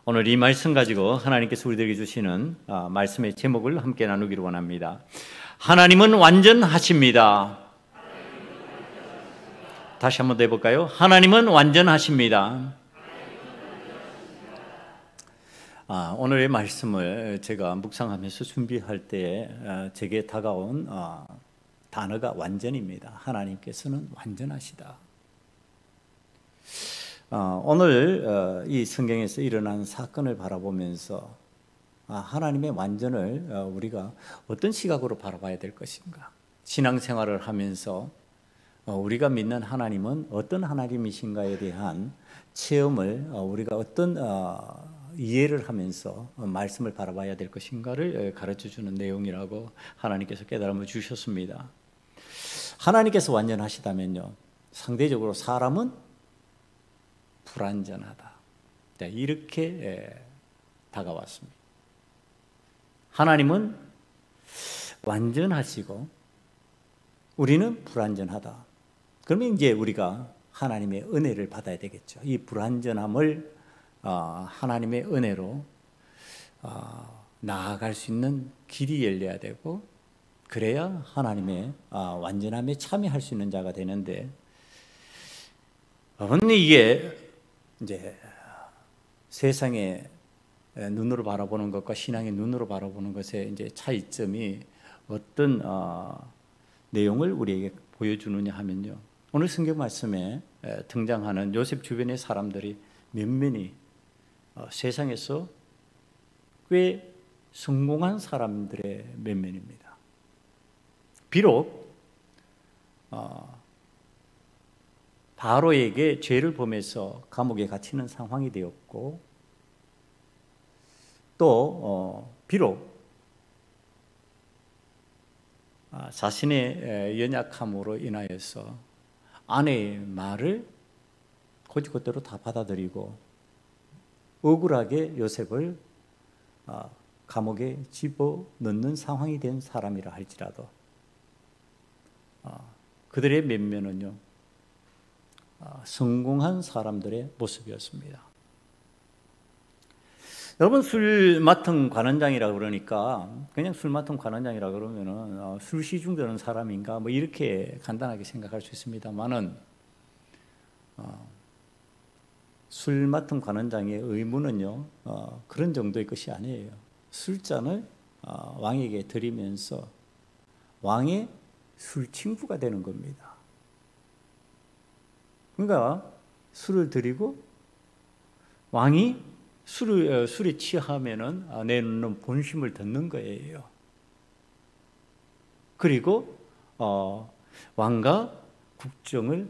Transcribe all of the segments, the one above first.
오늘 이 말씀 가지고 하나님께서 우리들에게 주시는 말씀의 제목을 함께 나누기를 원합니다. 하나님은 완전하십니다. 다시 한번 더 해볼까요? 하나님은 완전하십니다. 오늘의 말씀을 제가 묵상하면서 준비할 때 제게 다가온 단어가 완전입니다. 하나님께서는 완전하시다. 오늘 이 성경에서 일어난 사건을 바라보면서 하나님의 완전을 우리가 어떤 시각으로 바라봐야 될 것인가? 신앙생활을 하면서 우리가 믿는 하나님은 어떤 하나님이신가에 대한 체험을 우리가 어떤 이해를 하면서 말씀을 바라봐야 될 것인가를 가르쳐주는 내용이라고 하나님께서 깨달음을 주셨습니다. 하나님께서 완전하시다면요, 상대적으로 사람은 불완전하다. 이렇게 다가왔습니다. 하나님은 완전하시고 우리는 불완전하다. 그러면 이제 우리가 하나님의 은혜를 받아야 되겠죠. 이 불완전함을 하나님의 은혜로 나아갈 수 있는 길이 열려야 되고, 그래야 하나님의 완전함에 참여할 수 있는 자가 되는데, 이게 이제 세상의 눈으로 바라보는 것과 신앙의 눈으로 바라보는 것의 이제 차이점이 어떤 내용을 우리에게 보여주느냐 하면요, 오늘 성경 말씀에 등장하는 요셉 주변의 사람들이 면면이 세상에서 꽤 성공한 사람들의 면면입니다. 비록 바로에게 죄를 범해서 감옥에 갇히는 상황이 되었고, 또 비록 자신의 연약함으로 인하여서 아내의 말을 곧이곧대로 다 받아들이고 억울하게 요셉을 감옥에 집어넣는 상황이 된 사람이라 할지라도 그들의 면면은요, 성공한 사람들의 모습이었습니다. 여러분, 술 맡은 관원장이라 그러니까 그냥 술 맡은 관원장이라 그러면은 술 시중드는 사람인가 뭐 이렇게 간단하게 생각할 수 있습니다만은 술 맡은 관원장의 의무는요 그런 정도의 것이 아니에요. 술잔을 왕에게 드리면서 왕의 술 친구가 되는 겁니다. 그러니까 술을 드리고 왕이 술에 취하면은 내놓는 본심을 듣는 거예요. 그리고 왕과 국정을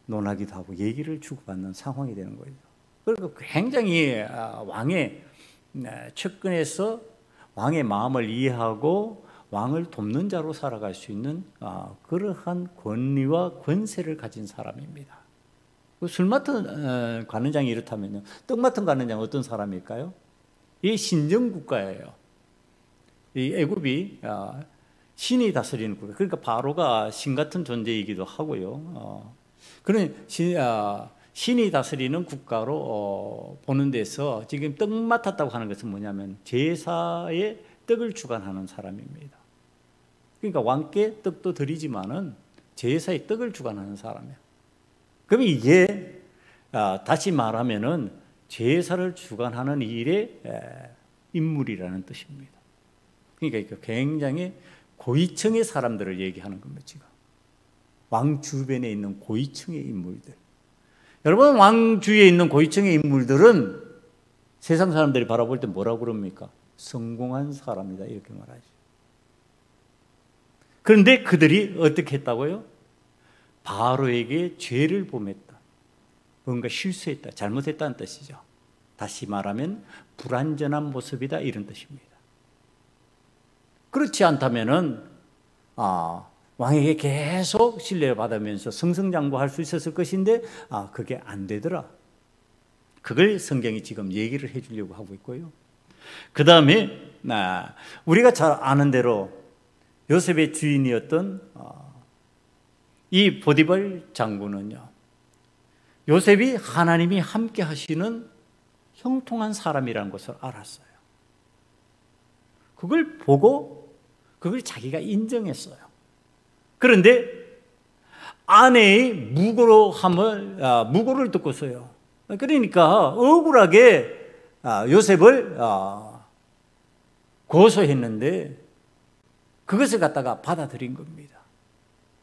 논하기도 하고 얘기를 주고받는 상황이 되는 거예요. 그리고 굉장히 왕의 측근에서 왕의 마음을 이해하고 왕을 돕는 자로 살아갈 수 있는 그러한 권위와 권세를 가진 사람입니다. 술 맡은 관원장이 이렇다면요, 떡 맡은 관원장은 어떤 사람일까요? 이 신정국가예요. 이 애굽이 신이 다스리는 국가, 그러니까 바로가 신 같은 존재이기도 하고요. 그런 신이 다스리는 국가로 보는 데서 지금 떡 맡았다고 하는 것은 뭐냐면 제사에 떡을 주관하는 사람입니다. 그러니까 왕께 떡도 드리지만은 제사에 떡을 주관하는 사람이에요. 그럼 이게 다시 말하면은 제사를 주관하는 일의 인물이라는 뜻입니다. 그러니까 굉장히 고위층의 사람들을 얘기하는 겁니다. 지금 왕 주변에 있는 고위층의 인물들. 여러분, 왕 주위에 있는 고위층의 인물들은 세상 사람들이 바라볼 때 뭐라고 그럽니까? 성공한 사람이다, 이렇게 말하죠. 그런데 그들이 어떻게 했다고요? 바로에게 죄를 범했다, 뭔가 실수했다, 잘못했다는 뜻이죠. 다시 말하면 불완전한 모습이다, 이런 뜻입니다. 그렇지 않다면은 왕에게 계속 신뢰를 받으면서 승승장구할 수 있었을 것인데 그게 안 되더라. 그걸 성경이 지금 얘기를 해주려고 하고 있고요. 그 다음에 우리가 잘 아는 대로 요셉의 주인이었던 이 보디발 장군은요, 요셉이 하나님이 함께 하시는 형통한 사람이라는 것을 알았어요. 그걸 보고 그걸 자기가 인정했어요. 그런데 아내의 무고를 듣고서요. 그러니까 억울하게 요셉을 고소했는데 그것을 갖다가 받아들인 겁니다.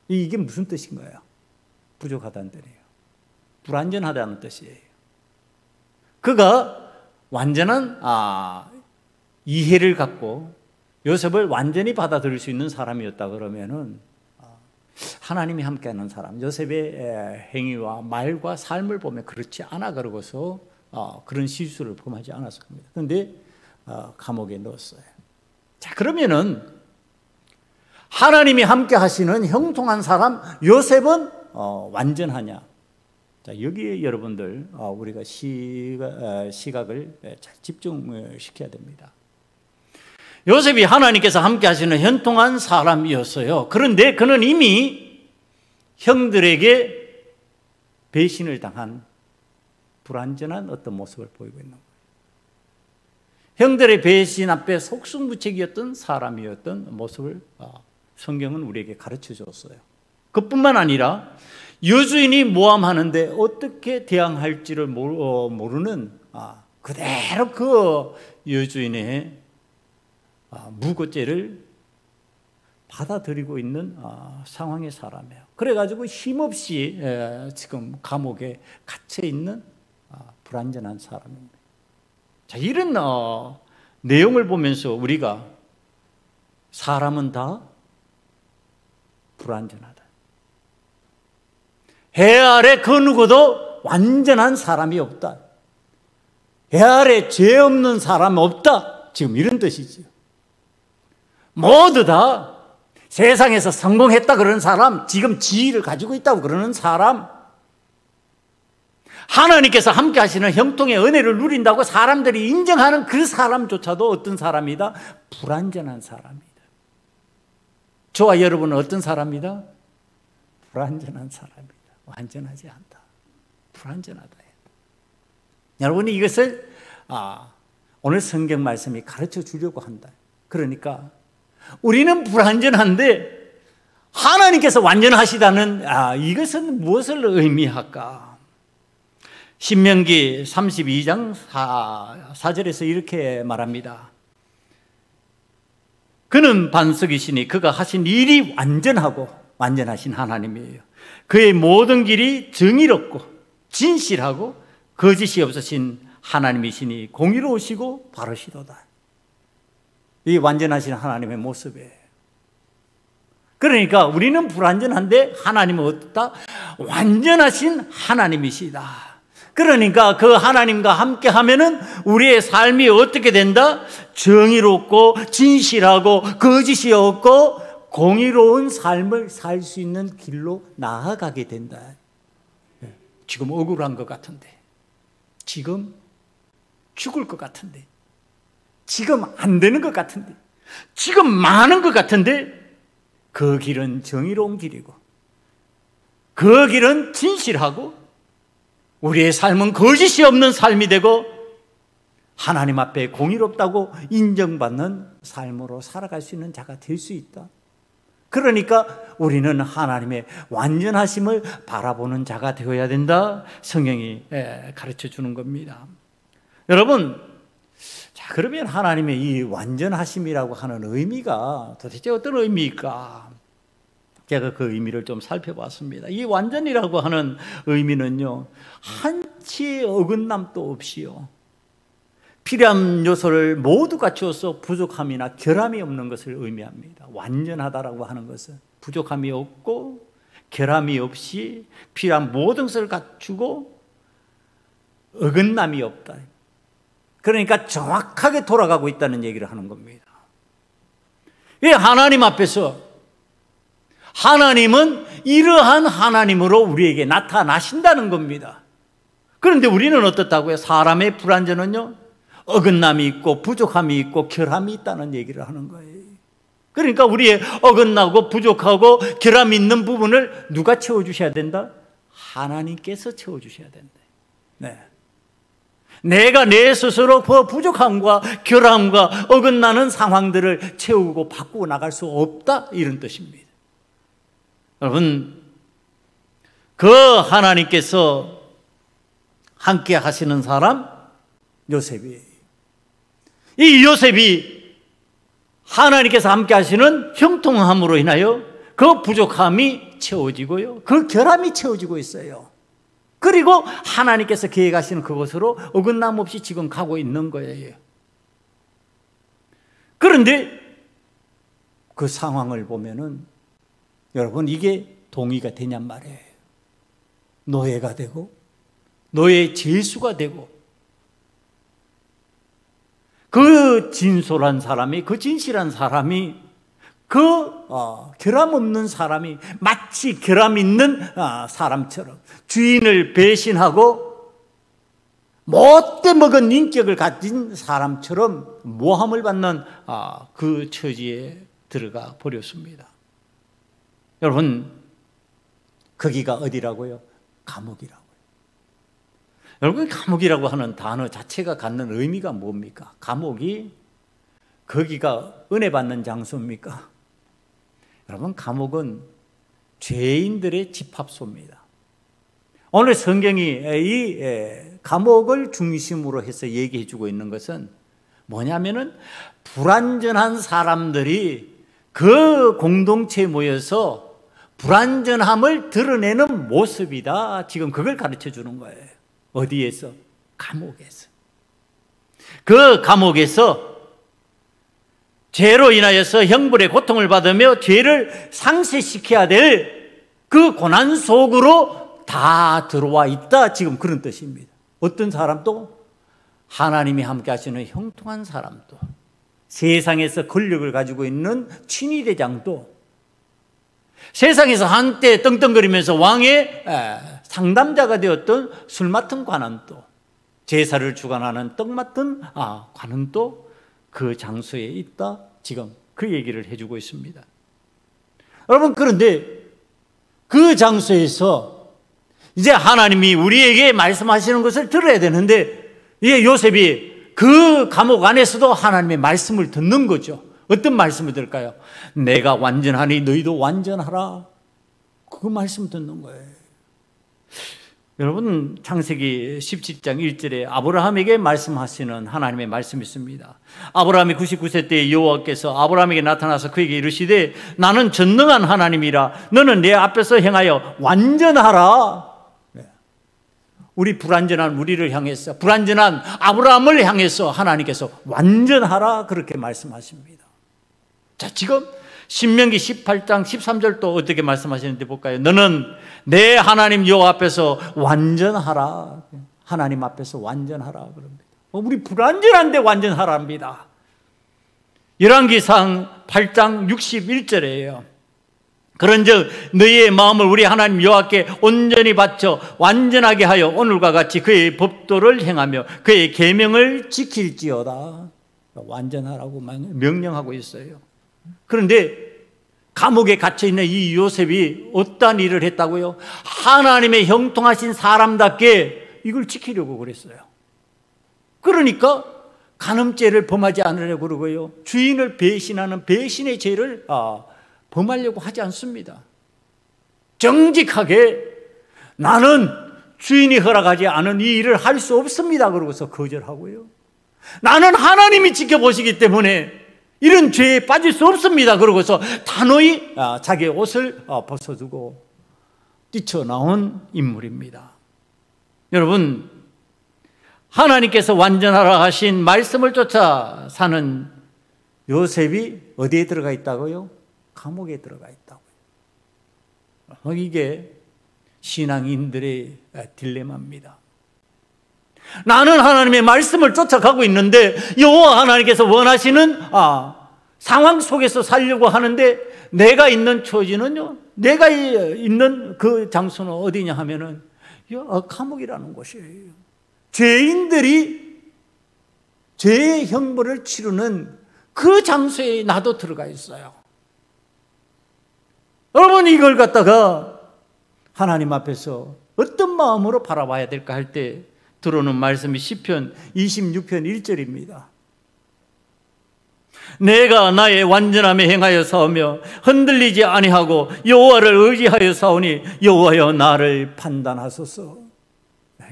이게 무슨 뜻인가요? 부족하다는 뜻이에요. 불완전하다는 뜻이에요. 그가 완전한 이해를 갖고 요셉을 완전히 받아들일 수 있는 사람이었다 그러면은 하나님이 함께하는 사람, 요셉의 행위와 말과 삶을 보면 그렇지 않아 그러고서 그런 실수를 범하지 않았을 겁니다. 그런데 감옥에 넣었어요. 자, 그러면은 하나님이 함께 하시는 형통한 사람 요셉은 완전하냐? 자, 여기에 여러분들 우리가 시각을 잘 집중시켜야 됩니다. 요셉이 하나님께서 함께 하시는 형통한 사람이었어요. 그런데 그는 이미 형들에게 배신을 당한 불완전한 어떤 모습을 보이고 있는 거예요. 형들의 배신 앞에 속수무책이었던 사람이었던 모습을 성경은 우리에게 가르쳐 줬어요. 그뿐만 아니라 여주인이 모함하는데 어떻게 대항할지를 모르는 그대로 그 여주인의 무고죄를 받아들이고 있는 상황의 사람이에요. 그래가지고 힘없이 지금 감옥에 갇혀 있는 불완전한 사람입니다. 자, 이런 내용을 보면서 우리가 사람은 다 불완전하다. 해 아래 그 누구도 완전한 사람이 없다. 해 아래 죄 없는 사람 없다. 지금 이런 뜻이지요. 모두 다 세상에서 성공했다 그러는 사람, 지금 지위를 가지고 있다고 그러는 사람, 하나님께서 함께 하시는 형통의 은혜를 누린다고 사람들이 인정하는 그 사람조차도 어떤 사람이다? 불완전한 사람이다. 저와 여러분은 어떤 사람이다? 불완전한 사람이다. 완전하지 않다. 불완전하다. 여러분이 이것을 오늘 성경 말씀이 가르쳐 주려고 한다. 그러니까 우리는 불완전한데 하나님께서 완전하시다는 이것은 무엇을 의미할까? 신명기 32장 4절에서 이렇게 말합니다. 그는 반석이시니 그가 하신 일이 완전하고 완전하신 하나님이에요. 그의 모든 길이 정의롭고 진실하고 거짓이 없으신 하나님이시니 공의로우시고 바르시도다. 이 완전하신 하나님의 모습이에요. 그러니까 우리는 불완전한데 하나님은 어떻다? 완전하신 하나님이시다. 그러니까 그 하나님과 함께 하면은 우리의 삶이 어떻게 된다? 정의롭고 진실하고 거짓이 없고 공의로운 삶을 살 수 있는 길로 나아가게 된다. 지금 억울한 것 같은데, 지금 죽을 것 같은데, 지금 안 되는 것 같은데, 지금 많은 것 같은데, 그 길은 정의로운 길이고 그 길은 진실하고 우리의 삶은 거짓이 없는 삶이 되고 하나님 앞에 공의롭다고 인정받는 삶으로 살아갈 수 있는 자가 될 수 있다. 그러니까 우리는 하나님의 완전하심을 바라보는 자가 되어야 된다. 성경이 가르쳐 주는 겁니다. 여러분, 자, 그러면 하나님의 이 완전하심이라고 하는 의미가 도대체 어떤 의미일까? 제가 그 의미를 좀 살펴봤습니다. 이 완전이라고 하는 의미는요, 한치의 어긋남도 없이요, 필요한 요소를 모두 갖추어서 부족함이나 결함이 없는 것을 의미합니다. 완전하다라고 하는 것은 부족함이 없고 결함이 없이 필요한 모든 것을 갖추고 어긋남이 없다. 그러니까 정확하게 돌아가고 있다는 얘기를 하는 겁니다. 이 하나님 앞에서 하나님은 이러한 하나님으로 우리에게 나타나신다는 겁니다. 그런데 우리는 어떻다고요? 사람의 불완전은요, 어긋남이 있고 부족함이 있고 결함이 있다는 얘기를 하는 거예요. 그러니까 우리의 어긋나고 부족하고 결함이 있는 부분을 누가 채워주셔야 된다? 하나님께서 채워주셔야 된다. 네. 내가 내 스스로 그 부족함과 결함과 어긋나는 상황들을 채우고 바꾸고 나갈 수 없다, 이런 뜻입니다. 여러분, 그 하나님께서 함께 하시는 사람 요셉이에요. 이 요셉이 하나님께서 함께 하시는 형통함으로 인하여 그 부족함이 채워지고요, 그 결함이 채워지고 있어요. 그리고 하나님께서 계획하시는 그곳으로 어긋남 없이 지금 가고 있는 거예요. 그런데 그 상황을 보면은 여러분, 이게 동의가 되냔 말이에요. 노예가 되고 노예의 죄수가 되고, 그 진솔한 사람이, 그 진실한 사람이, 그 결함 없는 사람이 마치 결함 있는 사람처럼 주인을 배신하고 못돼 먹은 인격을 가진 사람처럼 모함을 받는 그 처지에 들어가 버렸습니다. 여러분, 거기가 어디라고요? 감옥이라고요. 여러분, 감옥이라고 하는 단어 자체가 갖는 의미가 뭡니까? 감옥이, 거기가 은혜 받는 장소입니까? 여러분, 감옥은 죄인들의 집합소입니다. 오늘 성경이 이 감옥을 중심으로 해서 얘기해 주고 있는 것은 뭐냐면은, 불완전한 사람들이 그 공동체에 모여서 불완전함을 드러내는 모습이다, 지금 그걸 가르쳐 주는 거예요. 어디에서? 감옥에서. 그 감옥에서 죄로 인하여서 형벌의 고통을 받으며 죄를 상쇄시켜야 될 그 고난 속으로 다 들어와 있다, 지금 그런 뜻입니다. 어떤 사람도? 하나님이 함께 하시는 형통한 사람도, 세상에서 권력을 가지고 있는 친위대장도, 세상에서 한때 떵떵거리면서 왕의 상담자가 되었던 술 맡은 관원도, 제사를 주관하는 떡 맡은 관원도 그 장소에 있다, 지금 그 얘기를 해주고 있습니다. 여러분, 그런데 그 장소에서 이제 하나님이 우리에게 말씀하시는 것을 들어야 되는데, 이게 요셉이 그 감옥 안에서도 하나님의 말씀을 듣는 거죠. 어떤 말씀을 들을까요? 내가 완전하니 너희도 완전하라, 그 말씀 듣는 거예요. 여러분, 창세기 17장 1절에 아브라함에게 말씀하시는 하나님의 말씀이 있습니다. 아브라함이 99세 때 여호와께서 아브라함에게 나타나서 그에게 이르시되, 나는 전능한 하나님이라, 너는 내 앞에서 행하여 완전하라. 우리 불완전한 우리를 향해서, 불완전한 아브라함을 향해서 하나님께서 완전하라, 그렇게 말씀하십니다. 자, 지금 신명기 18장 13절도 어떻게 말씀하시는지 볼까요? 너는 내 하나님 여호와 앞에서 완전하라. 하나님 앞에서 완전하라 그럽니다. 우리 불완전한데 완전하랍니다. 열왕기상 8장 61절이에요. 그런즉 너희의 마음을 우리 하나님 여호와께 온전히 바쳐 완전하게 하여 오늘과 같이 그의 법도를 행하며 그의 계명을 지킬지어다. 완전하라고 명령하고 있어요. 그런데 감옥에 갇혀있는 이 요셉이 어떠한 일을 했다고요? 하나님의 형통하신 사람답게 이걸 지키려고 그랬어요. 그러니까 간음죄를 범하지 않으려고 그러고요, 주인을 배신하는 배신의 죄를 범하려고 하지 않습니다. 정직하게 나는 주인이 허락하지 않은 이 일을 할 수 없습니다, 그러고서 거절하고요, 나는 하나님이 지켜보시기 때문에 이런 죄에 빠질 수 없습니다, 그러고서 단호히 자기의 옷을 벗어두고 뛰쳐나온 인물입니다. 여러분, 하나님께서 완전하라 하신 말씀을 쫓아 사는 요셉이 어디에 들어가 있다고요? 감옥에 들어가 있다고요. 이게 신앙인들의 딜레마입니다. 나는 하나님의 말씀을 쫓아가고 있는데 여호와 하나님께서 원하시는 상황 속에서 살려고 하는데, 내가 있는 처지는요, 내가 있는 그 장소는 어디냐 하면은 감옥이라는 곳이에요. 죄인들이 죄의 형벌을 치르는 그 장소에 나도 들어가 있어요. 여러분, 이걸 갖다가 하나님 앞에서 어떤 마음으로 바라봐야 될까 할 때 들어오는 말씀이 시편 26편 1절입니다. 내가 나의 완전함에 행하여 싸우며 흔들리지 아니하고 여호와를 의지하여 싸우니 여호와여 나를 판단하소서.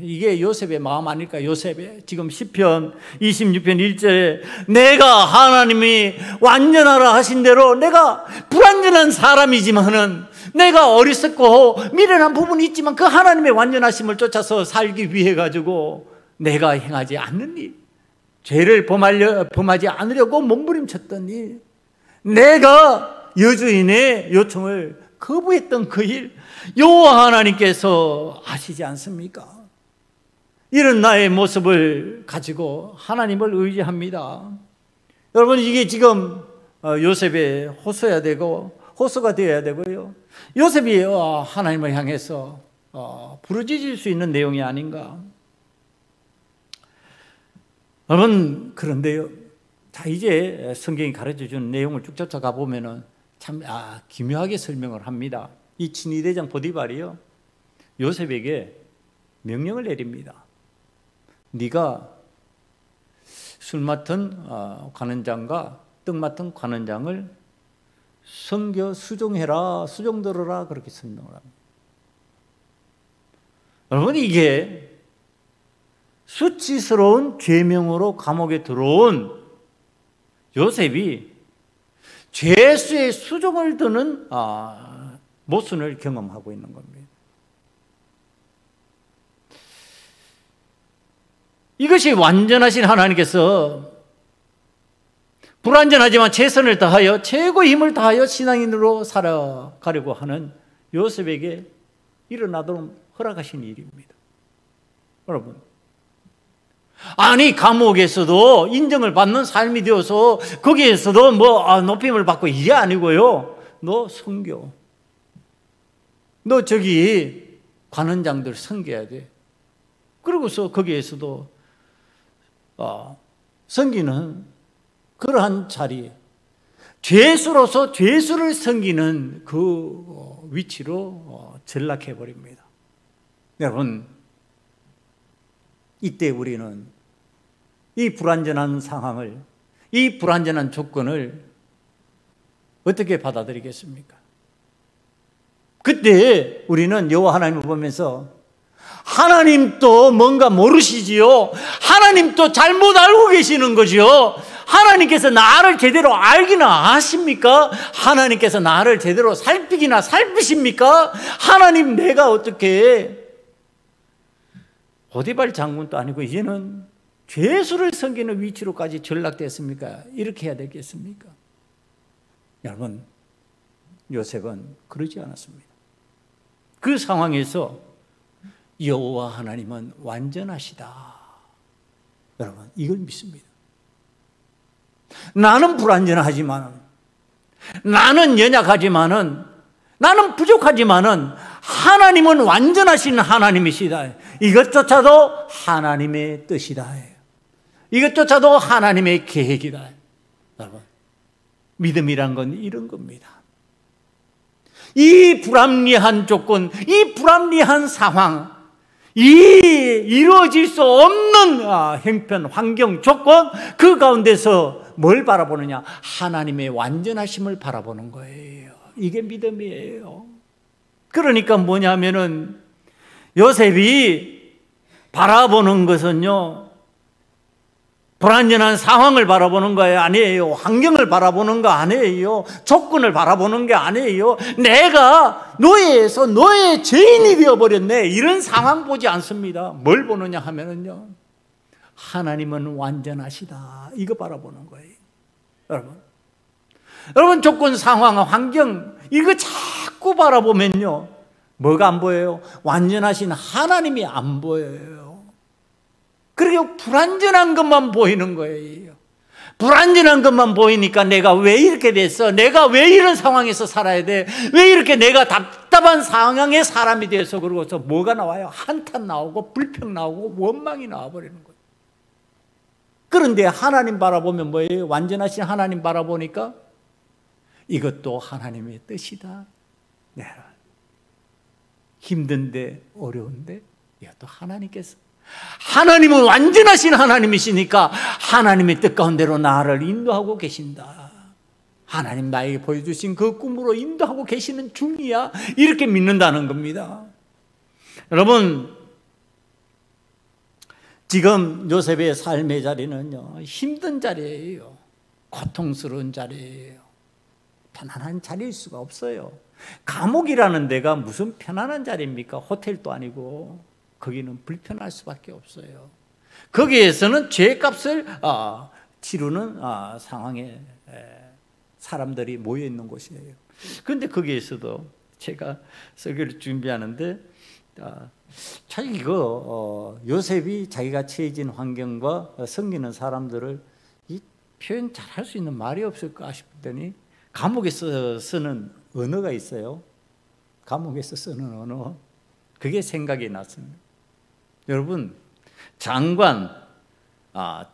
이게 요셉의 마음 아닐까? 요셉의 지금 시편 26편 1절에 내가 하나님이 완전하라 하신 대로 내가 불완전한 사람이지만은 내가 어리석고 미련한 부분이 있지만 그 하나님의 완전하심을 쫓아서 살기 위해 가지고 내가 행하지 않는 일, 죄를 범하지 않으려고 몸부림쳤던 일, 내가 여주인의 요청을 거부했던 그 일, 여호와 하나님께서 아시지 않습니까? 이런 나의 모습을 가지고 하나님을 의지합니다. 여러분, 이게 지금 요셉의 호소가 되어야 되고요. 요셉이 하나님을 향해서 부르짖을 수 있는 내용이 아닌가. 여러분, 그런데요. 자, 이제 성경이 가르쳐주는 내용을 쭉 쫓아가 보면은 참 기묘하게 설명을 합니다. 이 친위대장 보디발이요, 요셉에게 명령을 내립니다. 네가 술 맡은 관원장과 떡 맡은 관원장을 섬겨 수종해라, 수종 들어라, 그렇게 설명을 합니다. 여러분, 이게 수치스러운 죄명으로 감옥에 들어온 요셉이 죄수의 수종을 드는 모순을 경험하고 있는 겁니다. 이것이 완전하신 하나님께서 불완전하지만 최선을 다하여 최고의 힘을 다하여 신앙인으로 살아가려고 하는 요셉에게 일어나도록 허락하신 일입니다. 여러분, 아니 감옥에서도 인정을 받는 삶이 되어서 거기에서도 높임을 받고 이게 아니고요. 너 섬겨. 너 저기 관원장들 섬겨야 돼. 그러고서 거기에서도 섬기는 그러한 자리, 죄수로서 죄수를 섬기는 그 위치로 전락해 버립니다. 여러분, 이때 우리는 이 불완전한 상황을, 이 불완전한 조건을 어떻게 받아들이겠습니까? 그때 우리는 여호와 하나님을 보면서 하나님도 뭔가 모르시지요. 하나님도 잘못 알고 계시는 거지요. 하나님께서 나를 제대로 알기나 아십니까? 하나님께서 나를 제대로 살피기나 살피십니까? 하나님, 내가 어떻게 보디발 장군도 아니고 이제는 죄수를 섬기는 위치로까지 전락됐습니까? 이렇게 해야 되겠습니까? 여러분, 요셉은 그러지 않았습니다. 그 상황에서 여호와 하나님은 완전하시다. 여러분, 이걸 믿습니다. 나는 불완전하지만, 나는 연약하지만은, 나는 부족하지만은 하나님은 완전하신 하나님이시다. 이것조차도 하나님의 뜻이다. 이것조차도 하나님의 계획이다. 여러분, 믿음이란 건 이런 겁니다. 이 불합리한 조건, 이 불합리한 상황, 이 이루어질 수 없는 형편, 환경, 조건, 그 가운데서 뭘 바라보느냐? 하나님의 완전하심을 바라보는 거예요. 이게 믿음이에요. 그러니까 뭐냐면은 요셉이 바라보는 것은요, 불완전한 상황을 바라보는 거 아니에요. 환경을 바라보는 거 아니에요. 조건을 바라보는 게 아니에요. 내가 노예에서 노예의 죄인이 되어버렸네, 이런 상황 보지 않습니다. 뭘 보느냐 하면은요, 하나님은 완전하시다, 이거 바라보는 거예요. 여러분, 조건, 상황, 환경, 이거 자꾸 바라보면요, 뭐가 안 보여요? 완전하신 하나님이 안 보여요. 그렇게 불완전한 것만 보이는 거예요. 불완전한 것만 보이니까 내가 왜 이렇게 됐어? 내가 왜 이런 상황에서 살아야 돼? 왜 이렇게 내가 답답한 상황의 사람이 돼서, 그러고서 뭐가 나와요? 한탄 나오고 불평 나오고 원망이 나와버리는 거예요. 그런데 하나님 바라보면 뭐예요? 완전하신 하나님 바라보니까 이것도 하나님의 뜻이다. 네. 힘든데, 어려운데 이것도 하나님께서, 하나님은 완전하신 하나님이시니까 하나님의 뜻 가운데로 나를 인도하고 계신다. 하나님 나에게 보여주신 그 꿈으로 인도하고 계시는 중이야. 이렇게 믿는다는 겁니다. 여러분, 지금 요셉의 삶의 자리는요, 힘든 자리예요. 고통스러운 자리예요. 편안한 자리일 수가 없어요. 감옥이라는 데가 무슨 편안한 자리입니까? 호텔도 아니고. 거기는 불편할 수밖에 없어요. 거기에서는 죄값을 치르는 상황에 사람들이 모여 있는 곳이에요. 그런데 거기에서도 제가 설교를 준비하는데 참 이거 요셉이 자기가 처해진 환경과 섬기는 사람들을 이 표현 잘할 수 있는 말이 없을까 싶더니 감옥에서 쓰는 언어가 있어요. 감옥에서 쓰는 언어. 그게 생각이 났습니다. 여러분, 장관,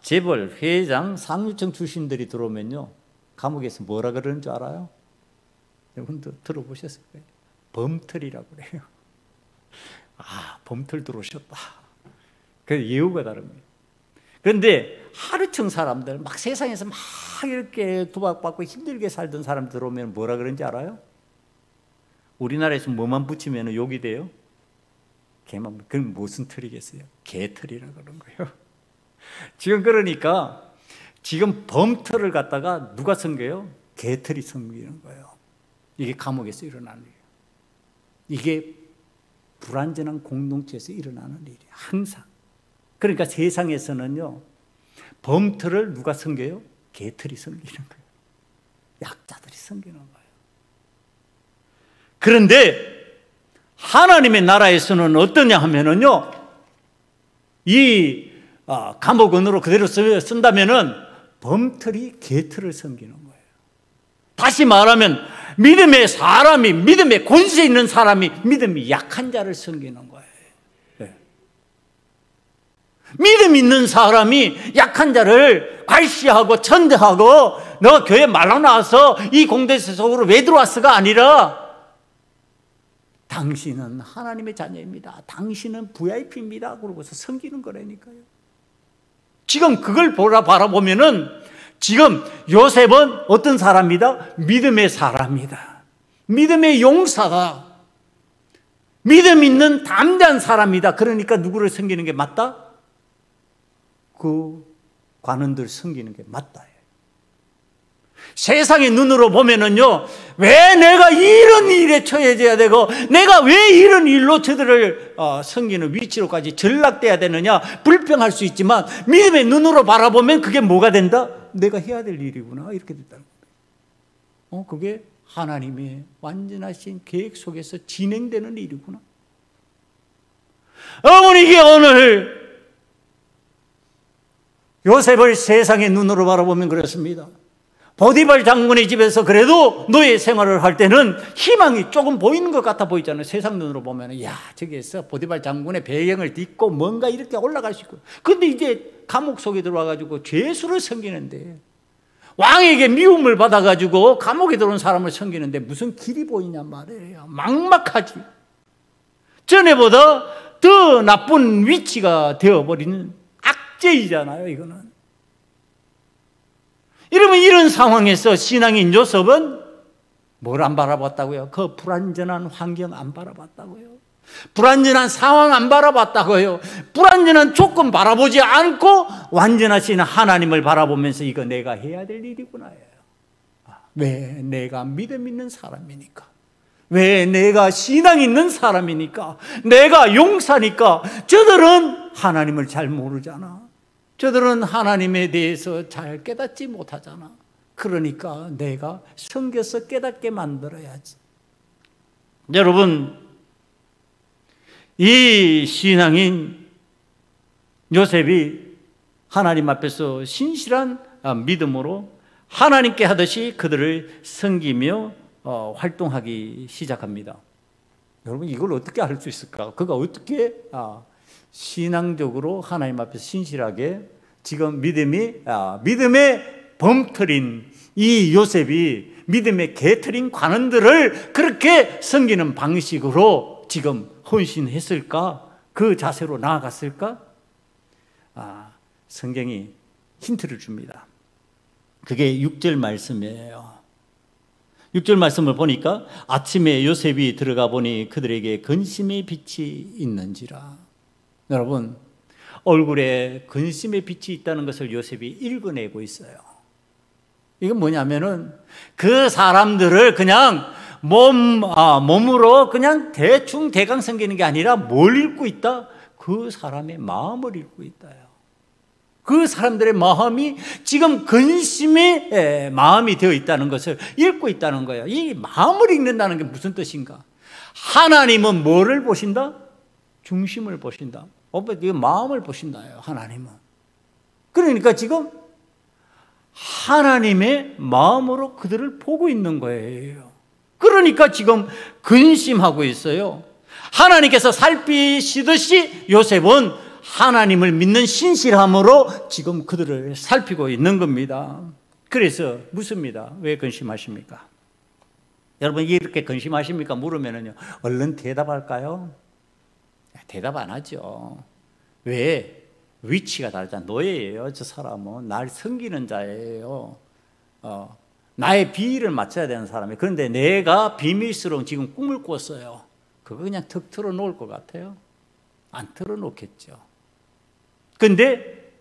재벌, 회장, 상류층 출신들이 들어오면요, 감옥에서 뭐라 그러는 줄 알아요? 여러분도 들어보셨을 거예요. 범털이라고 그래요. 범털 들어오셨다. 그 예우가 다릅니다. 그런데 하류층 사람들, 막 세상에서 막 이렇게 도박받고 힘들게 살던 사람 들어오면 뭐라 그러는지 알아요? 우리나라에서 뭐만 붙이면 욕이 돼요? 개만. 그건 무슨 털이겠어요? 개털이라고 그런 거예요. 지금 그러니까 지금 범털을 갖다가 누가 섬겨요? 개털이 섬기는 거예요. 이게 감옥에서 일어나는 일이에요. 이게 불완전한 공동체에서 일어나는 일이에요. 항상. 그러니까 세상에서는요, 범털을 누가 섬겨요? 개털이 섬기는 거예요. 약자들이 섬기는 거예요. 그런데 하나님의 나라에서는 어떠냐 하면은요, 이 감옥원으로 그대로 쓴다면은 범털이 개털을 섬기는 거예요. 다시 말하면 믿음의 사람이, 믿음의 권세 있는 사람이 믿음이 약한 자를 섬기는 거예요. 네. 믿음 있는 사람이 약한 자를 괄시하고 천대하고 너 교회 말로 나와서 이 공동체 속으로 왜 들어왔어가 아니라 당신은 하나님의 자녀입니다. 당신은 VIP입니다. 그러고서 섬기는 거라니까요. 지금 그걸 바라보면은 지금 요셉은 어떤 사람이다? 믿음의 사람이다. 믿음의 용사다. 믿음 있는 담대한 사람이다. 그러니까 누구를 섬기는 게 맞다? 그 관원들 섬기는 게 맞다. 세상의 눈으로 보면은요, 왜 내가 이런 일에 처해져야 되고, 내가 왜 이런 일로 저들을 섬기는 위치로까지 전락돼야 되느냐, 불평할 수 있지만, 믿음의 눈으로 바라보면 그게 뭐가 된다? 내가 해야 될 일이구나. 이렇게 됐다는 거예요. 그게 하나님의 완전하신 계획 속에서 진행되는 일이구나. 어머니께 오늘 요셉을 세상의 눈으로 바라보면 그렇습니다. 보디발 장군의 집에서 그래도 노예 생활을 할 때는 희망이 조금 보이는 것 같아 보이잖아요. 세상 눈으로 보면, 야, 저기에서 보디발 장군의 배경을 딛고 뭔가 이렇게 올라갈 수 있고. 근데 이제 감옥 속에 들어와가지고 죄수를 섬기는데, 왕에게 미움을 받아가지고 감옥에 들어온 사람을 섬기는데 무슨 길이 보이냔 말이에요. 막막하지. 전에보다 더 나쁜 위치가 되어버리는 악재이잖아요, 이거는. 이러면 이런 상황에서 신앙인 요셉은 뭘 안 바라봤다고요? 그 불완전한 환경 안 바라봤다고요? 불완전한 상황 안 바라봤다고요? 불완전한 조건 바라보지 않고 완전하신 하나님을 바라보면서 이거 내가 해야 될 일이구나. 왜? 내가 믿음 있는 사람이니까. 왜? 내가 신앙 있는 사람이니까. 내가 용사니까. 저들은 하나님을 잘 모르잖아. 저들은 하나님에 대해서 잘 깨닫지 못하잖아. 그러니까 내가 섬겨서 깨닫게 만들어야지. 여러분, 이 신앙인 요셉이 하나님 앞에서 신실한 믿음으로 하나님께 하듯이 그들을 섬기며 활동하기 시작합니다. 여러분, 이걸 어떻게 알 수 있을까? 그가 어떻게 신앙적으로 하나님 앞에서 신실하게 지금 믿음의 범털인 이 요셉이 믿음의 개털인 관원들을 그렇게 섬기는 방식으로 지금 헌신했을까? 그 자세로 나아갔을까? 성경이 힌트를 줍니다. 그게 6절 말씀이에요. 6절 말씀을 보니까 아침에 요셉이 들어가 보니 그들에게 근심의 빛이 있는지라. 여러분, 얼굴에 근심의 빛이 있다는 것을 요셉이 읽어내고 있어요. 이건 뭐냐면은 그 사람들을 그냥 몸으로 그냥 대충 대강 섬기는 게 아니라 뭘 읽고 있다? 그 사람의 마음을 읽고 있다요. 그 사람들의 마음이 지금 근심의 마음이 되어 있다는 것을 읽고 있다는 거예요. 이 마음을 읽는다는 게 무슨 뜻인가? 하나님은 뭐를 보신다? 중심을 보신다. 이 마음을 보신다요, 하나님은. 그러니까 지금 하나님의 마음으로 그들을 보고 있는 거예요. 그러니까 지금 근심하고 있어요. 하나님께서 살피시듯이 요셉은 하나님을 믿는 신실함으로 지금 그들을 살피고 있는 겁니다. 그래서 묻습니다. 왜 근심하십니까? 여러분, 이렇게 근심하십니까? 물으면요, 얼른 대답할까요? 대답 안 하죠. 왜? 위치가 다르잖아. 노예예요. 저 사람은 날 섬기는 자예요. 나의 비위를 맞춰야 되는 사람이에요. 그런데 내가 비밀스러운 지금 꿈을 꿨어요. 그거 그냥 턱 털어놓을 것 같아요? 안 털어놓겠죠. 근데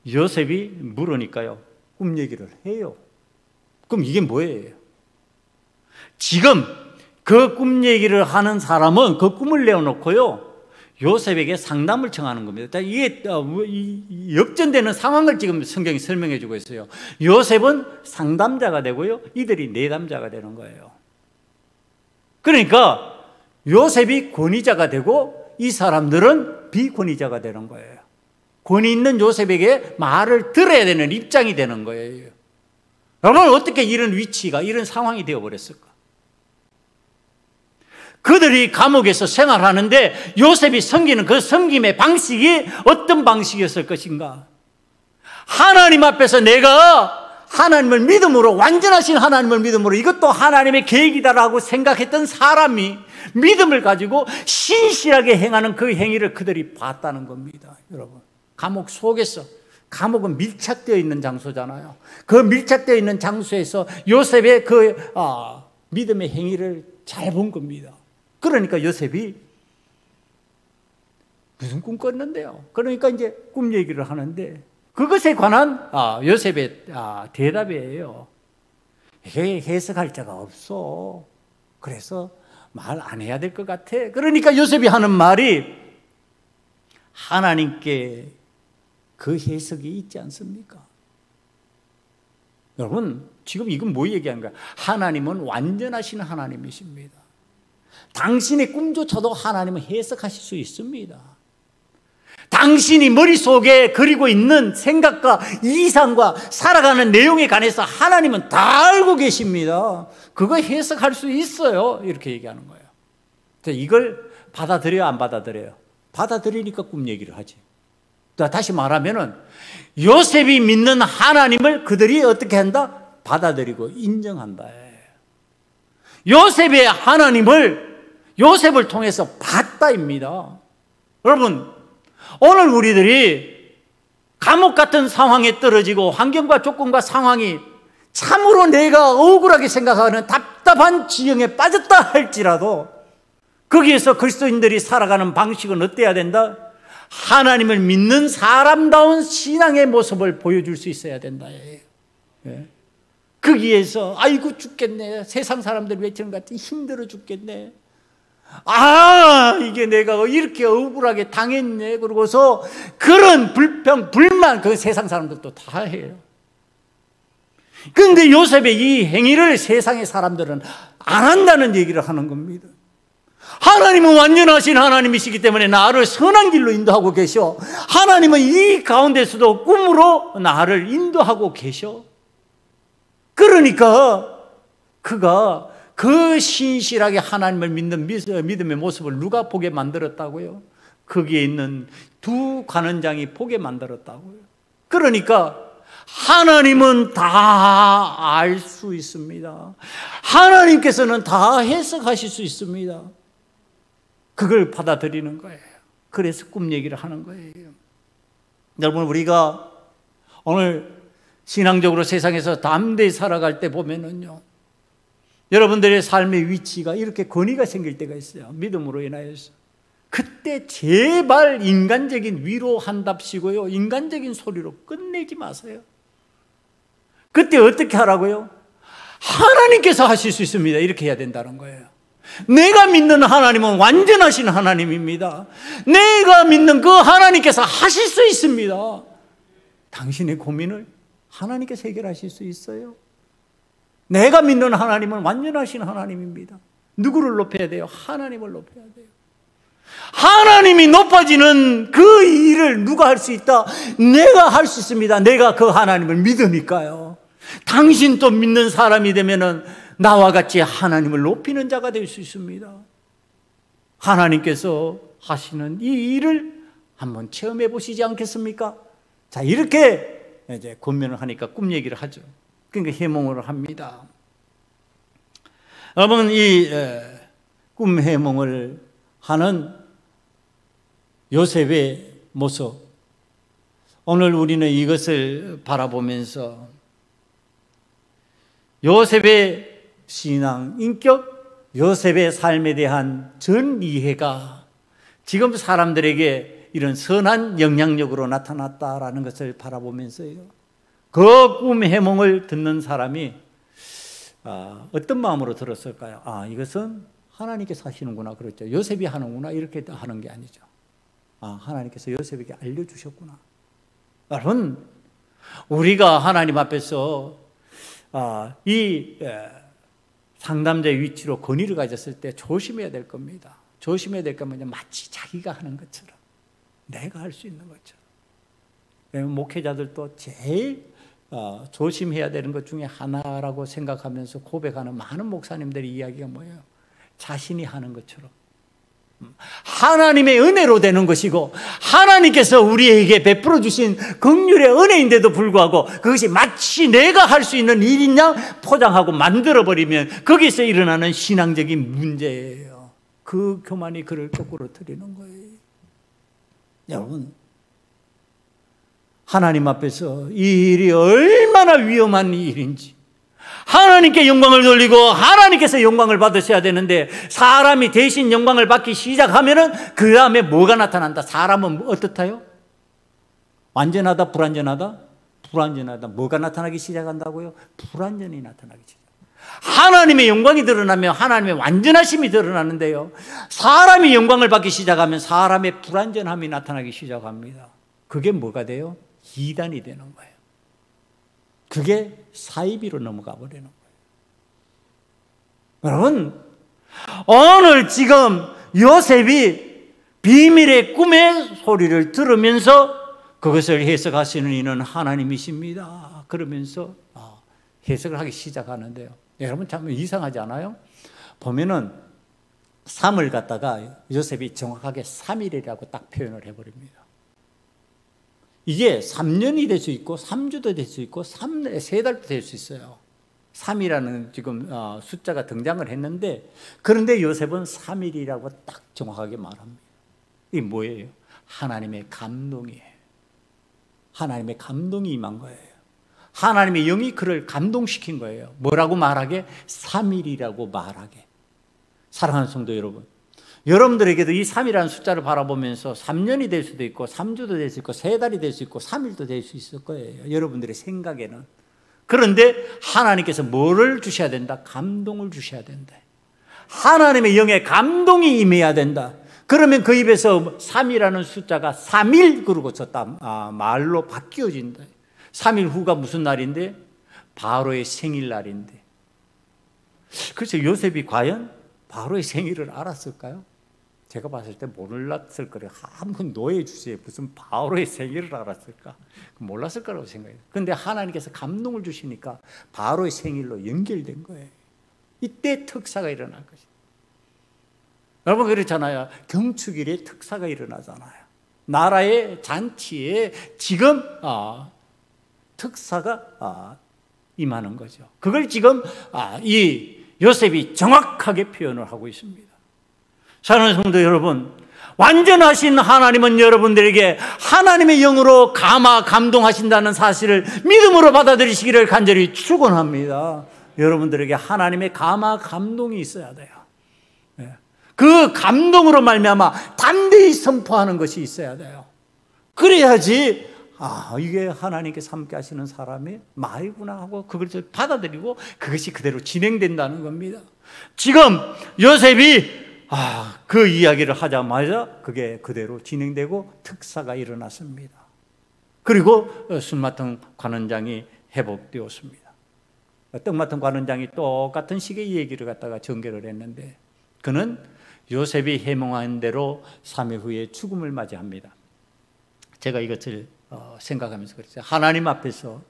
요셉이 물으니까요, 꿈 얘기를 해요. 그럼 이게 뭐예요? 지금 그 꿈 얘기를 하는 사람은 그 꿈을 내어놓고요, 요셉에게 상담을 청하는 겁니다. 이게 역전되는 상황을 지금 성경이 설명해 주고 있어요. 요셉은 상담자가 되고요, 이들이 내담자가 되는 거예요. 그러니까 요셉이 권위자가 되고 이 사람들은 비권위자가 되는 거예요. 권위 있는 요셉에게 말을 들어야 되는 입장이 되는 거예요. 여러분, 어떻게 이런 위치가, 이런 상황이 되어버렸을까? 그들이 감옥에서 생활하는데 요셉이 섬기는 그 섬김의 방식이 어떤 방식이었을 것인가? 하나님 앞에서 내가 하나님을 믿음으로, 완전하신 하나님을 믿음으로 이것도 하나님의 계획이다라고 생각했던 사람이 믿음을 가지고 신실하게 행하는 그 행위를 그들이 봤다는 겁니다. 여러분, 감옥 속에서, 감옥은 밀착되어 있는 장소잖아요. 그 밀착되어 있는 장소에서 요셉의 그 믿음의 행위를 잘 본 겁니다. 그러니까 요셉이 무슨 꿈 꿨는데요? 그러니까 이제 꿈 얘기를 하는데 그것에 관한 요셉의 대답이에요. 이게 해석할 자가 없어. 그래서 말 안 해야 될 것 같아. 그러니까 요셉이 하는 말이 하나님께 그 해석이 있지 않습니까? 여러분, 지금 이건 뭐 얘기하는 거야? 하나님은 완전하신 하나님이십니다. 당신의 꿈조차도 하나님은 해석하실 수 있습니다. 당신이 머릿속에 그리고 있는 생각과 이상과 살아가는 내용에 관해서 하나님은 다 알고 계십니다. 그거 해석할 수 있어요. 이렇게 얘기하는 거예요. 이걸 받아들여요, 안 받아들여요? 받아들이니까 꿈 얘기를 하지. 다시 말하면은 요셉이 믿는 하나님을 그들이 어떻게 한다? 받아들이고 인정한다. 요셉의 하나님을 요셉을 통해서 봤다입니다. 여러분, 오늘 우리들이 감옥 같은 상황에 떨어지고 환경과 조건과 상황이 참으로 내가 억울하게 생각하는 답답한 지형에 빠졌다 할지라도 거기에서 그리스도인들이 살아가는 방식은 어때야 된다? 하나님을 믿는 사람다운 신앙의 모습을 보여줄 수 있어야 된다. 거기에서 아이고 죽겠네, 세상 사람들 외치는 것 같아, 힘들어 죽겠네, 이게 내가 이렇게 억울하게 당했네, 그러고서 그런 불평, 불만 그 세상 사람들도 다 해요. 그런데 요셉의 이 행위를 세상의 사람들은 안 한다는 얘기를 하는 겁니다. 하나님은 완전하신 하나님이시기 때문에 나를 선한 길로 인도하고 계셔. 하나님은 이 가운데서도 꿈으로 나를 인도하고 계셔. 그러니까 그가 그 신실하게 하나님을 믿는 믿음의 모습을 누가 보게 만들었다고요? 거기에 있는 두 관원장이 보게 만들었다고요. 그러니까 하나님은 다 알 수 있습니다. 하나님께서는 다 해석하실 수 있습니다. 그걸 받아들이는 거예요. 그래서 꿈 얘기를 하는 거예요. 여러분, 우리가 오늘 신앙적으로 세상에서 담대히 살아갈 때 보면은요, 여러분들의 삶의 위치가 이렇게 권위가 생길 때가 있어요. 믿음으로 인하여서. 그때 제발 인간적인 위로한답시고요, 인간적인 소리로 끝내지 마세요. 그때 어떻게 하라고요? 하나님께서 하실 수 있습니다. 이렇게 해야 된다는 거예요. 내가 믿는 하나님은 완전하신 하나님입니다. 내가 믿는 그 하나님께서 하실 수 있습니다. 당신의 고민을 하나님께서 해결하실 수 있어요. 내가 믿는 하나님은 완전하신 하나님입니다. 누구를 높여야 돼요? 하나님을 높여야 돼요. 하나님이 높아지는 그 일을 누가 할 수 있다? 내가 할 수 있습니다. 내가 그 하나님을 믿으니까요. 당신도 믿는 사람이 되면은 나와 같이 하나님을 높이는 자가 될 수 있습니다. 하나님께서 하시는 이 일을 한번 체험해 보시지 않겠습니까? 자, 이렇게 이제 권면을 하니까 꿈 얘기를 하죠. 그러니까 해몽을 합니다. 여러분, 이 꿈 해몽을 하는 요셉의 모습, 오늘 우리는 이것을 바라보면서 요셉의 신앙, 인격, 요셉의 삶에 대한 전 이해가 지금 사람들에게 이런 선한 영향력으로 나타났다라는 것을 바라보면서요, 그 꿈 해몽을 듣는 사람이 어떤 마음으로 들었을까요? 이것은 하나님께서 하시는구나, 그렇죠. 요셉이 하는구나, 이렇게 하는 게 아니죠. 하나님께서 요셉에게 알려주셨구나. 여러분, 우리가 하나님 앞에서 이 상담자의 위치로 권위를 가졌을 때 조심해야 될 겁니다. 조심해야 될 거면 마치 자기가 하는 것처럼, 내가 할 수 있는 것처럼. 목회자들도 제일 조심해야 되는 것 중에 하나라고 생각하면서 고백하는 많은 목사님들의 이야기가 뭐예요? 자신이 하는 것처럼. 하나님의 은혜로 되는 것이고, 하나님께서 우리에게 베풀어 주신 긍휼의 은혜인데도 불구하고 그것이 마치 내가 할 수 있는 일인 양 포장하고 만들어버리면 거기서 일어나는 신앙적인 문제예요. 그 교만이 그를 거꾸로 틀리는 거예요. 여러분, 하나님 앞에서 이 일이 얼마나 위험한 일인지, 하나님께 영광을 돌리고 하나님께서 영광을 받으셔야 되는데, 사람이 대신 영광을 받기 시작하면은 그 다음에 뭐가 나타난다? 사람은 어떻다요? 완전하다, 불완전하다? 불완전하다. 뭐가 나타나기 시작한다고요? 불완전이 나타나기 시작. 하나님의 영광이 드러나면 하나님의 완전하심이 드러나는데요, 사람이 영광을 받기 시작하면 사람의 불완전함이 나타나기 시작합니다. 그게 뭐가 돼요? 이단이 되는 거예요. 그게 사이비로 넘어가 버리는 거예요. 여러분, 오늘 지금 요셉이 비밀의 꿈의 소리를 들으면서 그것을 해석하시는 이는 하나님이십니다. 그러면서 해석을 하기 시작하는데요, 여러분 참 이상하지 않아요? 보면은 3을 갖다가 요셉이 정확하게 3일이라고 딱 표현을 해버립니다. 이게 3년이 될 수 있고 3주도 될 수 있고 3달도 될 수 있어요. 3이라는 지금 숫자가 등장을 했는데, 그런데 요셉은 3일이라고 딱 정확하게 말합니다. 이게 뭐예요? 하나님의 감동이에요. 하나님의 감동이 임한 거예요. 하나님의 영이 그를 감동시킨 거예요. 뭐라고 말하게? 3일이라고 말하게. 사랑하는 성도 여러분, 여러분들에게도 이 3이라는 숫자를 바라보면서 3년이 될 수도 있고 3주도 될 수 있고 3달이 될 수 있고 3일도 될 수 있을 거예요, 여러분들의 생각에는. 그런데 하나님께서 뭐를 주셔야 된다? 감동을 주셔야 된다. 하나님의 영의 감동이 임해야 된다. 그러면 그 입에서 3이라는 숫자가 3일 그러고서 말로 바뀌어진다. 3일 후가 무슨 날인데? 바로의 생일날인데. 그래서 요셉이 과연 바로의 생일을 알았을까요? 제가 봤을 때 몰랐을 거예요. 한번 노예 주제에 무슨 바로의 생일을 알았을까? 몰랐을 거라고 생각해요. 그런데 하나님께서 감동을 주시니까 바로의 생일로 연결된 거예요. 이때 특사가 일어날 것이다. 여러분, 그렇잖아요. 경축일에 특사가 일어나잖아요. 나라의 잔치에 지금 특사가 임하는 거죠. 그걸 지금 이 요셉이 정확하게 표현을 하고 있습니다. 사랑하는 성도 여러분, 완전하신 하나님은 여러분들에게 하나님의 영으로 감동하신다는 사실을 믿음으로 받아들이시기를 간절히 축원합니다. 여러분들에게 하나님의 감동이 있어야 돼요. 그 감동으로 말미암아 담대히 선포하는 것이 있어야 돼요. 그래야지 이게 하나님께서 함께 하시는 사람의 말이구나 하고 그것을 받아들이고 그것이 그대로 진행된다는 겁니다. 지금 요셉이 그 이야기를 하자마자 그게 그대로 진행되고 특사가 일어났습니다. 그리고 술 맡은 관원장이 회복되었습니다. 떡 맡은 관원장이 똑같은 식의 얘기를 갖다가 전개를 했는데 그는 요셉이 해몽한 대로 3일 후에 죽음을 맞이합니다. 제가 이것을 생각하면서 그랬어요. 하나님 앞에서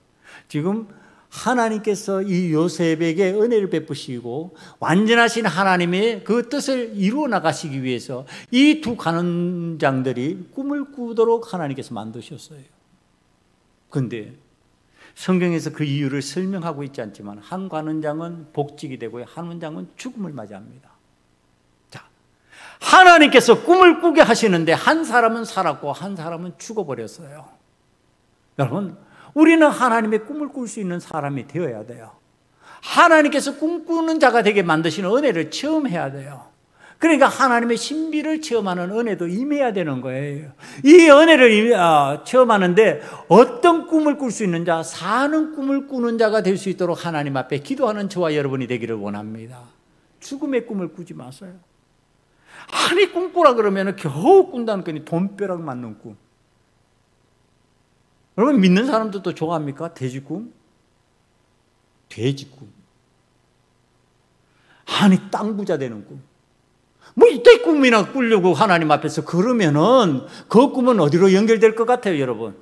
지금 하나님께서 이 요셉에게 은혜를 베푸시고 완전하신 하나님의 그 뜻을 이루어 나가시기 위해서 이 두 관원장들이 꿈을 꾸도록 하나님께서 만드셨어요. 그런데 성경에서 그 이유를 설명하고 있지 않지만 한 관원장은 복직이 되고 한 관원장은 죽음을 맞이합니다. 자, 하나님께서 꿈을 꾸게 하시는데 한 사람은 살았고 한 사람은 죽어버렸어요. 여러분, 우리는 하나님의 꿈을 꿀 수 있는 사람이 되어야 돼요. 하나님께서 꿈꾸는 자가 되게 만드시는 은혜를 체험해야 돼요. 그러니까 하나님의 신비를 체험하는 은혜도 임해야 되는 거예요. 이 은혜를 체험하는데 어떤 꿈을 꿀 수 있는 자, 사는 꿈을 꾸는 자가 될 수 있도록 하나님 앞에 기도하는 저와 여러분이 되기를 원합니다. 죽음의 꿈을 꾸지 마세요. 아니 꿈꾸라 그러면 겨우 꾼다는 거니 돈벼락 맞는 꿈. 여러분 믿는 사람들도 좋아합니까? 돼지꿈? 돼지꿈. 아니 땅 부자 되는 꿈. 뭐 이때 꿈이나 꾸려고 하나님 앞에서 그러면은 그 꿈은 어디로 연결될 것 같아요, 여러분?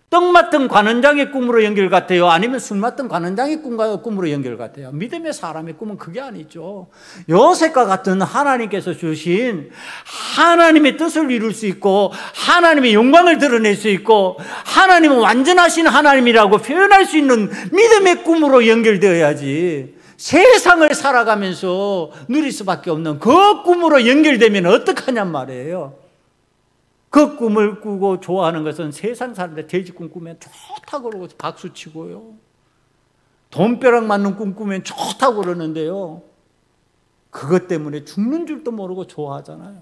떡 맡은 관원장의 꿈으로 연결 같아요? 아니면 술 맡은 관원장의 꿈으로 연결 같아요? 믿음의 사람의 꿈은 그게 아니죠. 요셉과 같은 하나님께서 주신 하나님의 뜻을 이룰 수 있고 하나님의 영광을 드러낼 수 있고 하나님은 완전하신 하나님이라고 표현할 수 있는 믿음의 꿈으로 연결되어야지 세상을 살아가면서 누릴 수밖에 없는 그 꿈으로 연결되면 어떡하냔 말이에요. 그 꿈을 꾸고 좋아하는 것은 세상 사람들 돼지꿈 꾸면 좋다고 그러고 박수치고요. 돈벼락 맞는 꿈 꾸면 좋다고 그러는데요. 그것 때문에 죽는 줄도 모르고 좋아하잖아요.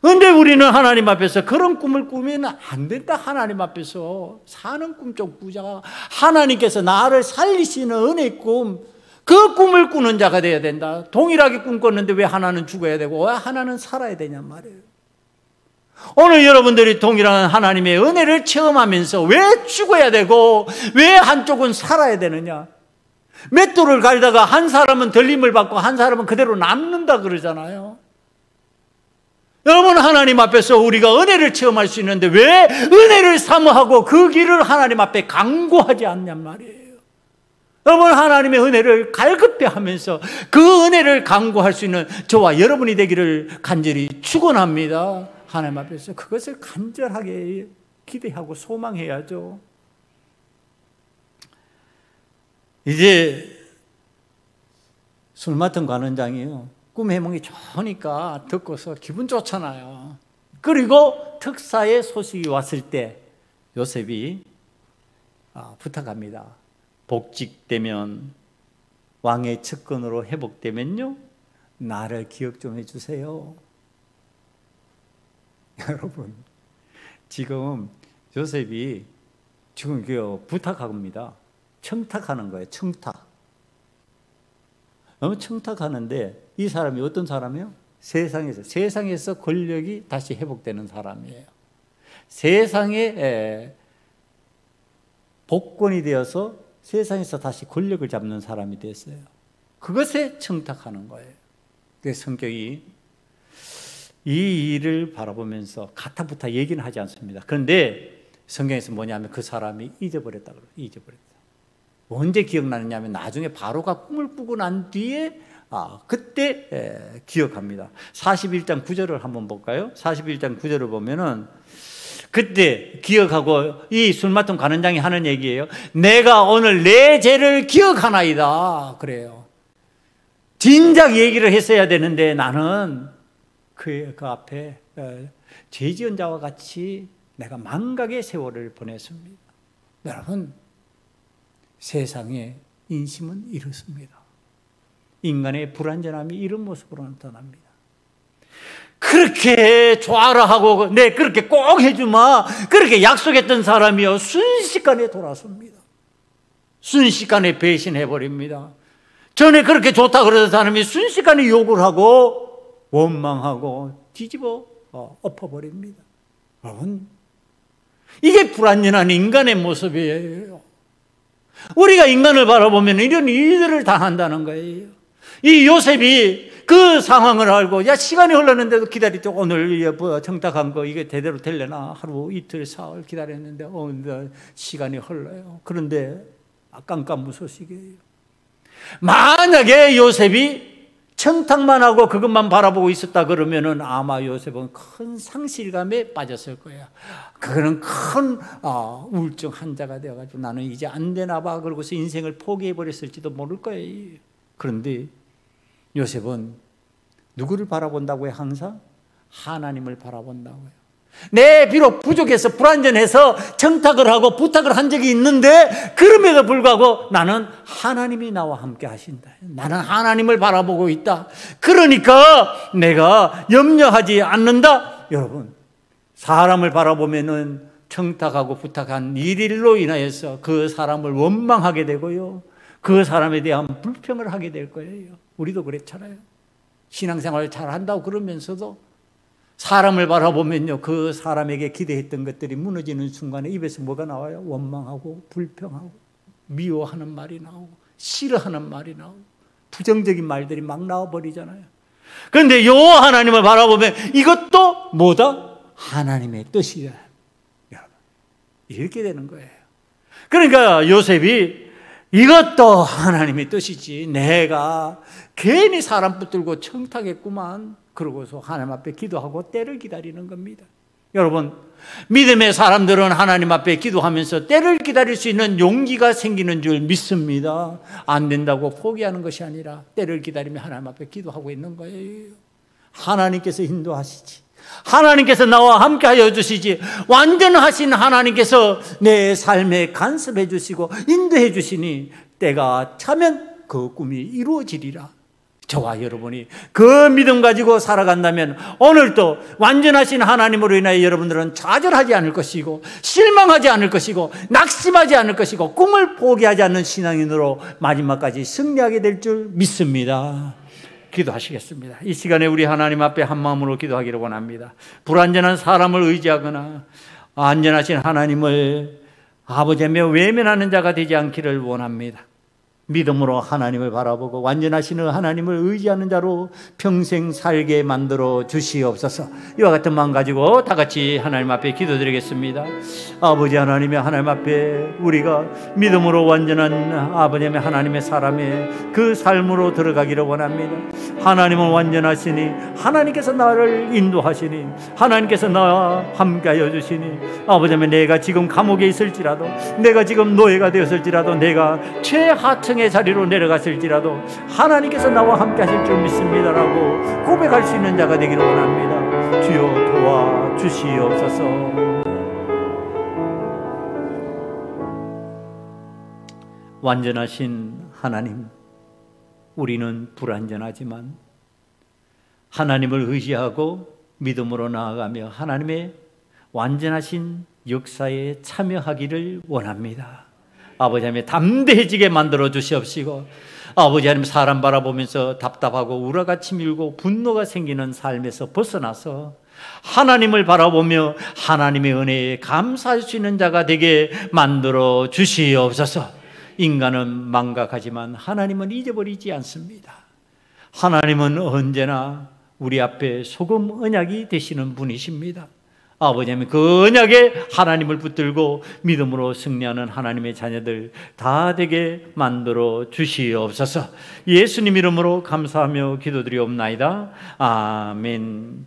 그런데 우리는 하나님 앞에서 그런 꿈을 꾸면 안 된다. 하나님 앞에서 사는 꿈 좀 꾸자. 하나님께서 나를 살리시는 은혜의 꿈, 그 꿈을 꾸는 자가 돼야 된다. 동일하게 꿈꿨는데 왜 하나는 죽어야 되고 왜 하나는 살아야 되냔 말이에요. 오늘 여러분들이 동일한 하나님의 은혜를 체험하면서 왜 죽어야 되고 왜 한쪽은 살아야 되느냐? 맷돌을 갈다가 한 사람은 들림을 받고 한 사람은 그대로 남는다 그러잖아요. 여러분 하나님 앞에서 우리가 은혜를 체험할 수 있는데 왜 은혜를 사모하고 그 길을 하나님 앞에 강구하지 않냔 말이에요. 여러분 하나님의 은혜를 갈급해 하면서 그 은혜를 강구할 수 있는 저와 여러분이 되기를 간절히 축원합니다. 하나님 앞에서 그것을 간절하게 기대하고 소망해야죠. 이제 술 맡은 관원장이요, 꿈 해몽이 좋으니까 듣고서 기분 좋잖아요. 그리고 특사의 소식이 왔을 때 요셉이 부탁합니다. 복직되면 왕의 측근으로 회복되면요 나를 기억 좀 해주세요. 여러분 지금 요셉이 지금 부탁합니다. 청탁하는 거예요. 청탁. 너무 청탁하는데 이 사람이 어떤 사람이에요? 세상에서 권력이 다시 회복되는 사람이에요. 세상에 복권이 되어서 세상에서 다시 권력을 잡는 사람이 됐어요. 그것에 청탁하는 거예요. 그래서 성경이 이 일을 바라보면서 가타부타 얘기는 하지 않습니다. 그런데 성경에서 뭐냐면 그 사람이 잊어버렸다 그래요. 잊어버렸다. 언제 기억나느냐 하면 나중에 바로가 꿈을 꾸고 난 뒤에 그때 기억합니다. 41장 9절을 한번 볼까요? 41장 9절을 보면은 그때 기억하고 이 술 맡은 관원장이 하는 얘기예요. 내가 오늘 내 죄를 기억하나이다. 그래요. 진작 얘기를 했어야 되는데 나는 그 앞에 죄 지은 자와 같이 내가 망각의 세월을 보냈습니다. 여러분, 세상의 인심은 이렇습니다. 인간의 불완전함이 이런 모습으로 나타납니다. 그렇게 좋아라 하고 네 그렇게 꼭 해주마 그렇게 약속했던 사람이요 순식간에 돌아섭니다. 순식간에 배신해버립니다. 전에 그렇게 좋다 그러던 사람이 순식간에 욕을 하고 원망하고 뒤집어 엎어버립니다. 여러분, 이게 불완전한 인간의 모습이에요. 우리가 인간을 바라보면 이런 일들을 당한다는 거예요. 이 요셉이 그 상황을 알고 야 시간이 흘렀는데도 기다리죠. 오늘 청탁한 거 이게 제대로 되려나 하루 이틀 사흘 기다렸는데 오늘 시간이 흘러요. 그런데 깜깜무소식이에요. 만약에 요셉이 청탁만 하고 그것만 바라보고 있었다 그러면은 아마 요셉은 큰 상실감에 빠졌을 거예요. 그거는 큰 우울증 환자가 되어가지고 나는 이제 안 되나 봐 그러고서 인생을 포기해버렸을지도 모를 거예요. 그런데 요셉은 누구를 바라본다고요? 항상 하나님을 바라본다고요. 내 비록 부족해서 불완전해서 청탁을 하고 부탁을 한 적이 있는데 그럼에도 불구하고 나는 하나님이 나와 함께 하신다. 나는 하나님을 바라보고 있다. 그러니까 내가 염려하지 않는다. 여러분, 사람을 바라보면은 청탁하고 부탁한 일일로 인하여서 그 사람을 원망하게 되고요. 그 사람에 대한 불평을 하게 될 거예요. 우리도 그랬잖아요. 신앙생활을 잘 한다고 그러면서도 사람을 바라보면요, 그 사람에게 기대했던 것들이 무너지는 순간에 입에서 뭐가 나와요? 원망하고 불평하고 미워하는 말이 나오고 싫어하는 말이 나오고 부정적인 말들이 막 나와버리잖아요. 그런데 요 하나님을 바라보면 이것도 뭐다? 하나님의 뜻이야. 여러분, 이렇게 되는 거예요. 그러니까 요셉이 이것도 하나님의 뜻이지 내가 괜히 사람 붙들고 청탁했구만 그러고서 하나님 앞에 기도하고 때를 기다리는 겁니다. 여러분, 믿음의 사람들은 하나님 앞에 기도하면서 때를 기다릴 수 있는 용기가 생기는 줄 믿습니다. 안 된다고 포기하는 것이 아니라 때를 기다리며 하나님 앞에 기도하고 있는 거예요. 하나님께서 인도하시지, 하나님께서 나와 함께 하여 주시지, 완전하신 하나님께서 내 삶에 간섭해 주시고 인도해 주시니 때가 차면 그 꿈이 이루어지리라. 저와 여러분이 그 믿음 가지고 살아간다면 오늘도 완전하신 하나님으로 인하여 여러분들은 좌절하지 않을 것이고 실망하지 않을 것이고 낙심하지 않을 것이고 꿈을 포기하지 않는 신앙인으로 마지막까지 승리하게 될 줄 믿습니다. 기도하시겠습니다. 이 시간에 우리 하나님 앞에 한 마음으로 기도하기를 원합니다. 불완전한 사람을 의지하거나 안전하신 하나님을 아버지며 외면하는 자가 되지 않기를 원합니다. 믿음으로 하나님을 바라보고 완전하시는 하나님을 의지하는 자로 평생 살게 만들어 주시옵소서. 이와 같은 마음 가지고 다 같이 하나님 앞에 기도드리겠습니다. 아버지 하나님의 하나님 앞에 우리가 믿음으로 완전한 아버지 하나님의 사람의 그 삶으로 들어가기를 원합니다. 하나님은 완전하시니 하나님께서 나를 인도하시니 하나님께서 나와 함께하여 주시니 아버지 내가 지금 감옥에 있을지라도 내가 지금 노예가 되었을지라도 내가 최하층 의 자리로 내려갔을지라도 하나님께서 나와 함께 하실 줄 믿습니다라고 고백할 수 있는 자가 되기를 원합니다. 주여 도와주시옵소서. 완전하신 하나님, 우리는 불완전하지만 하나님을 의지하고 믿음으로 나아가며 하나님의 완전하신 역사에 참여하기를 원합니다. 아버지 하나님 담대해지게 만들어 주시옵시고 아버지 하나님 사람 바라보면서 답답하고 우라같이 밀고 분노가 생기는 삶에서 벗어나서 하나님을 바라보며 하나님의 은혜에 감사할 수 있는 자가 되게 만들어 주시옵소서. 인간은 망각하지만 하나님은 잊어버리지 않습니다. 하나님은 언제나 우리 앞에 소금 언약이 되시는 분이십니다. 아버지 하나님 그 언약에 하나님을 붙들고 믿음으로 승리하는 하나님의 자녀들 다 되게 만들어 주시옵소서. 예수님 이름으로 감사하며 기도드리옵나이다. 아멘.